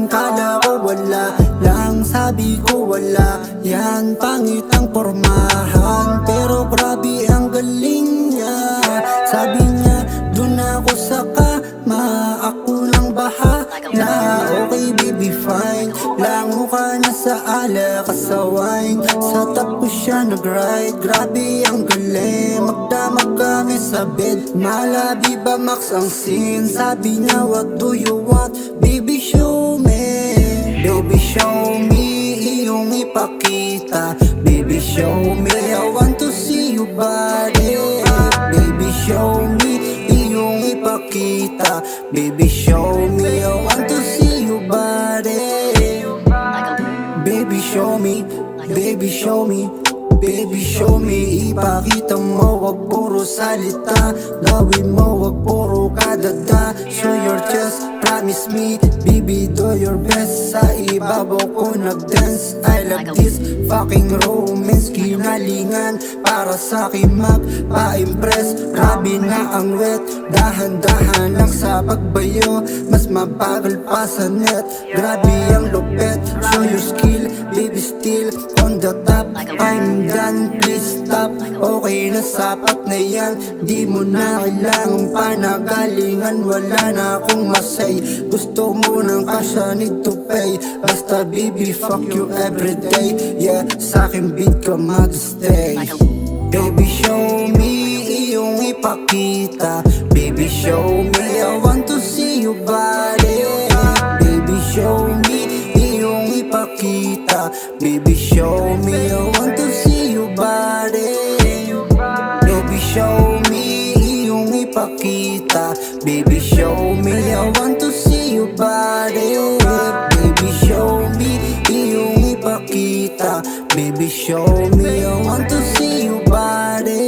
yan, kala ko wala lang, sabi ko wala yan, pangit ang pormahan, pero grabe ang galing niya. Sabi niya, dun ako sa kama, ako lang bahala. Okay baby fine, lango ka na sa ala, kasawine. Sa tapos siya nag-ride, grabe ang galing. Magdamag kami sa bed, malabi ba max ang scene. Sabi niya, what do you want? Baby show me, baby show me, iyong ipakita. Baby show me, I want to see you body. Baby show me, iyong ipakita. Baby show me, I want to see you body. Baby show me, baby show me, baby show me. Ipakita mo, wag puro salita, gawin mo, wag puro kadada. Show your chest, promise me, baby do your best. Sa ibabaw ko nag-dance, I love this fucking romance. Kinalingan para sa'kin magpa-impress. Grabe na ang wet, dahan-dahan lang sa pagbayo, mas mabagal pa sa net. Grabe ang lupet, show your skill, baby still on the top. I'm done, please stop. Okay na, sapat na yan, di mo na kailangang panagalingan. Wala na akong masay, gusto mo ng kasya, need to pay. Basta baby, fuck you everyday. Yeah, sa'kin beat ka mag-stay. Baby show me, iyong ipakita. Baby show me, I want to see you body. Baby show me, iyong ipakita. Baby show me, I want to see you body. Baby show me, iyong ipakita. Baby show me, I want to see you body. Baby show me, iyong ipakita. Baby show me, I want to see you body.